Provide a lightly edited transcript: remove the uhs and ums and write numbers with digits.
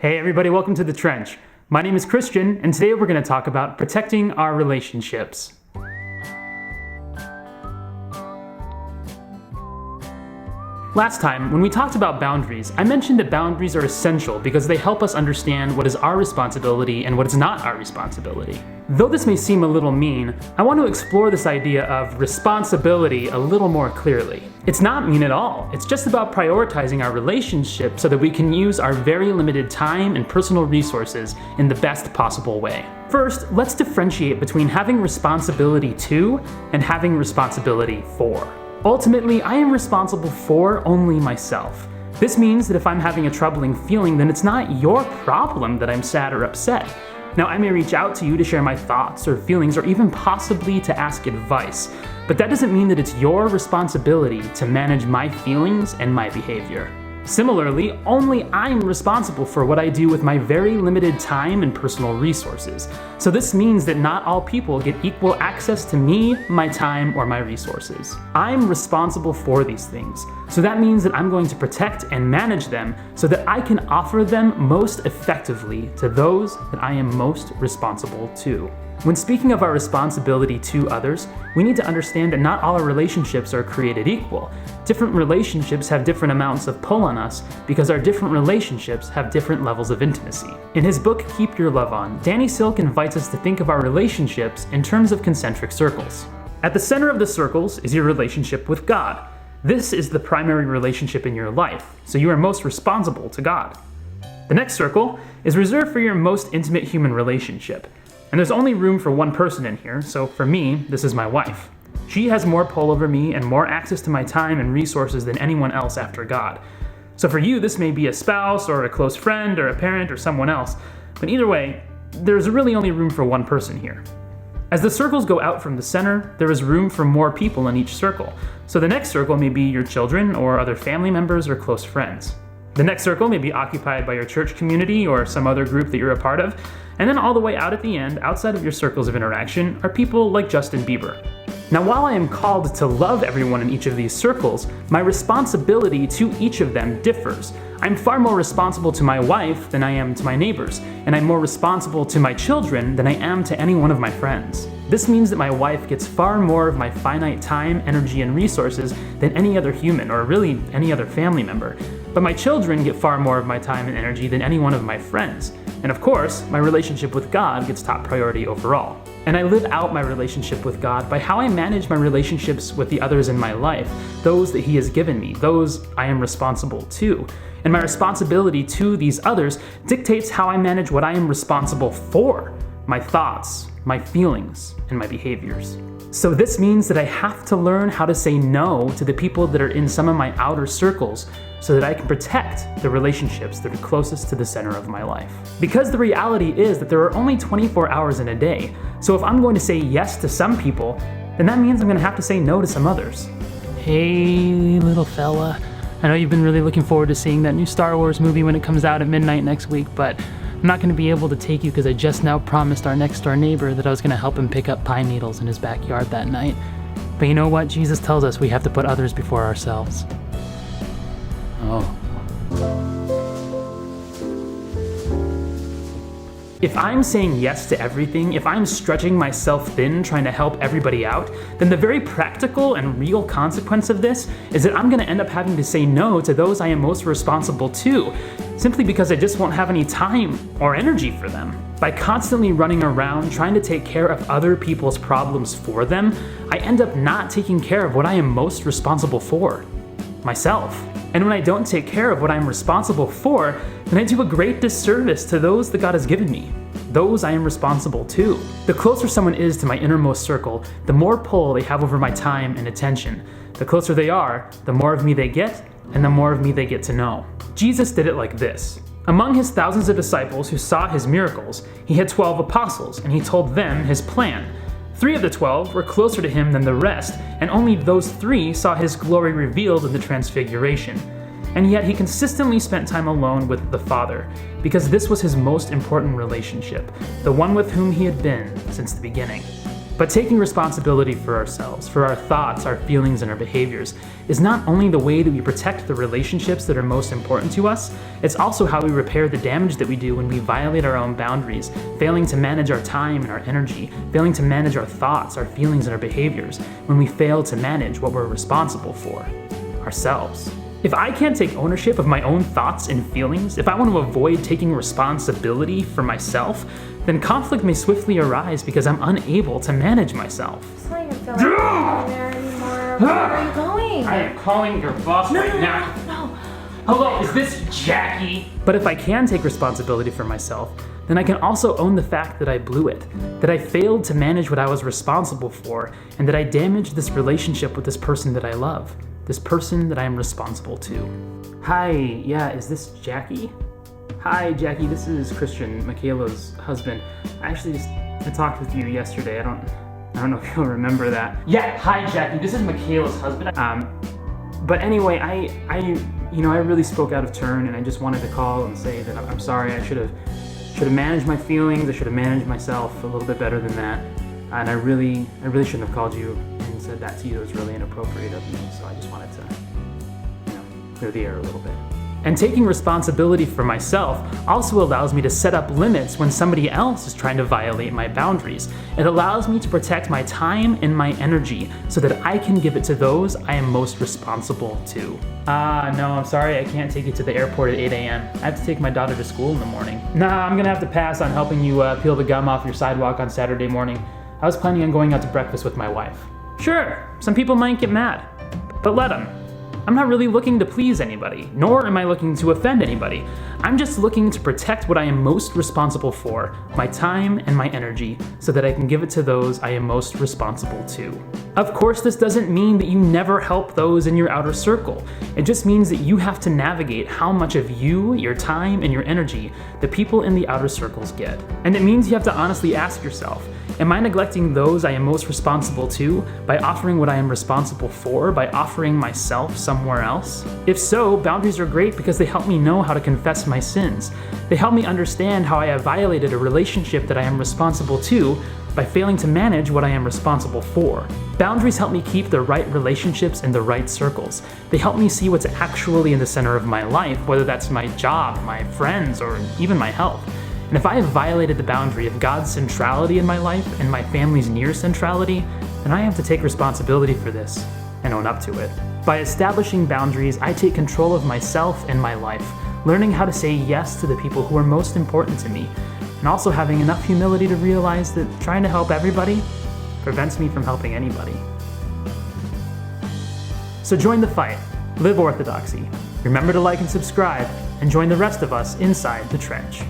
Hey everybody, welcome to The Trench. My name is Christian, and today we're going to talk about protecting our relationships. Last time, when we talked about boundaries, I mentioned that boundaries are essential because they help us understand what is our responsibility and what is not our responsibility. Though this may seem a little mean, I want to explore this idea of responsibility a little more clearly. It's not mean at all. It's just about prioritizing our relationship so that we can use our very limited time and personal resources in the best possible way. First, let's differentiate between having responsibility to and having responsibility for. Ultimately, I am responsible for only myself. This means that if I'm having a troubling feeling, then it's not your problem that I'm sad or upset. Now, I may reach out to you to share my thoughts or feelings or even possibly to ask advice, but that doesn't mean that it's your responsibility to manage my feelings and my behavior. Similarly, only I'm responsible for what I do with my very limited time and personal resources. So this means that not all people get equal access to me, my time, or my resources. I'm responsible for these things. So that means that I'm going to protect and manage them so that I can offer them most effectively to those that I am most responsible to. When speaking of our responsibility to others, we need to understand that not all our relationships are created equal. Different relationships have different amounts of pull on us because our different relationships have different levels of intimacy. In his book, Keep Your Love On, Danny Silk invites us to think of our relationships in terms of concentric circles. At the center of the circles is your relationship with God. This is the primary relationship in your life, so you are most responsible to God. The next circle is reserved for your most intimate human relationship. And there's only room for one person in here, so for me, this is my wife. She has more pull over me and more access to my time and resources than anyone else after God. So for you, this may be a spouse or a close friend or a parent or someone else, but either way, there's really only room for one person here. As the circles go out from the center, there is room for more people in each circle. So the next circle may be your children or other family members or close friends. The next circle may be occupied by your church community or some other group that you're a part of. And then all the way out at the end, outside of your circles of interaction, are people like Justin Bieber. Now, while I am called to love everyone in each of these circles, my responsibility to each of them differs. I'm far more responsible to my wife than I am to my neighbors, and I'm more responsible to my children than I am to any one of my friends. This means that my wife gets far more of my finite time, energy, and resources than any other human, or really any other family member. But my children get far more of my time and energy than any one of my friends. And of course, my relationship with God gets top priority overall. And I live out my relationship with God by how I manage my relationships with the others in my life, those that He has given me, those I am responsible to. And my responsibility to these others dictates how I manage what I am responsible for, my thoughts, my feelings, and my behaviors. So this means that I have to learn how to say no to the people that are in some of my outer circles so that I can protect the relationships that are closest to the center of my life. Because the reality is that there are only 24 hours in a day, so if I'm going to say yes to some people, then that means I'm going to have to say no to some others. Hey, little fella. I know you've been really looking forward to seeing that new Star Wars movie when it comes out at midnight next week, but I'm not going to be able to take you because I just now promised our next door neighbor that I was going to help him pick up pine needles in his backyard that night. But you know what? Jesus tells us we have to put others before ourselves. Oh. If I'm saying yes to everything, if I'm stretching myself thin trying to help everybody out, then the very practical and real consequence of this is that I'm going to end up having to say no to those I am most responsible to, simply because I just won't have any time or energy for them. By constantly running around trying to take care of other people's problems for them, I end up not taking care of what I am most responsible for, myself. And when I don't take care of what I'm responsible for, then I do a great disservice to those that God has given me, those I am responsible to. The closer someone is to my innermost circle, the more pull they have over my time and attention. The closer they are, the more of me they get, and the more of me they get to know. Jesus did it like this. Among his thousands of disciples who saw his miracles, he had 12 apostles, and he told them his plan. 3 of the 12 were closer to him than the rest, and only those 3 saw his glory revealed in the Transfiguration. And yet he consistently spent time alone with the Father, because this was his most important relationship, the one with whom he had been since the beginning. But taking responsibility for ourselves, for our thoughts, our feelings, and our behaviors is not only the way that we protect the relationships that are most important to us, it's also how we repair the damage that we do when we violate our own boundaries, failing to manage our time and our energy, failing to manage our thoughts, our feelings, and our behaviors, when we fail to manage what we're responsible for, ourselves. If I can't take ownership of my own thoughts and feelings, if I want to avoid taking responsibility for myself, then conflict may swiftly arise because I'm unable to manage myself. It's not even feeling like going there anymore. Where are you going? I am calling your boss right now. No. Hello, is this Jackie? But if I can take responsibility for myself, then I can also own the fact that I blew it, that I failed to manage what I was responsible for, and that I damaged this relationship with this person that I love, this person that I am responsible to. Hi, yeah, is this Jackie? Hi, Jackie, this is Christian, Michaela's husband. I talked with you yesterday. I don't know if you'll remember that. Yeah, hi, Jackie, this is Michaela's husband. But anyway, I really spoke out of turn, and I just wanted to call and say that I'm sorry. I should have managed my feelings. I should have managed myself a little bit better than that. And I really shouldn't have called you and said that to you. It was really inappropriate of me. So I just wanted to, clear the air a little bit. And taking responsibility for myself also allows me to set up limits when somebody else is trying to violate my boundaries. It allows me to protect my time and my energy so that I can give it to those I am most responsible to. No, I'm sorry, I can't take you to the airport at 8 a.m. I have to take my daughter to school in the morning. Nah, I'm gonna have to pass on helping you peel the gum off your sidewalk on Saturday morning. I was planning on going out to breakfast with my wife. Sure, some people might get mad, but let them. I'm not really looking to please anybody, nor am I looking to offend anybody. I'm just looking to protect what I am most responsible for, my time and my energy, so that I can give it to those I am most responsible to. Of course, this doesn't mean that you never help those in your outer circle. It just means that you have to navigate how much of you, your time, and your energy the people in the outer circles get. And it means you have to honestly ask yourself, am I neglecting those I am most responsible to by offering what I am responsible for, by offering myself somewhere else? If so, boundaries are great because they help me know how to confess my sins. They help me understand how I have violated a relationship that I am responsible to by failing to manage what I am responsible for. Boundaries help me keep the right relationships in the right circles. They help me see what's actually in the center of my life, whether that's my job, my friends, or even my health. And if I have violated the boundary of God's centrality in my life and my family's near centrality, then I have to take responsibility for this and own up to it. By establishing boundaries, I take control of myself and my life, learning how to say yes to the people who are most important to me, and also having enough humility to realize that trying to help everybody prevents me from helping anybody. So join the fight, live Orthodoxy. Remember to like and subscribe, and join the rest of us inside the trench.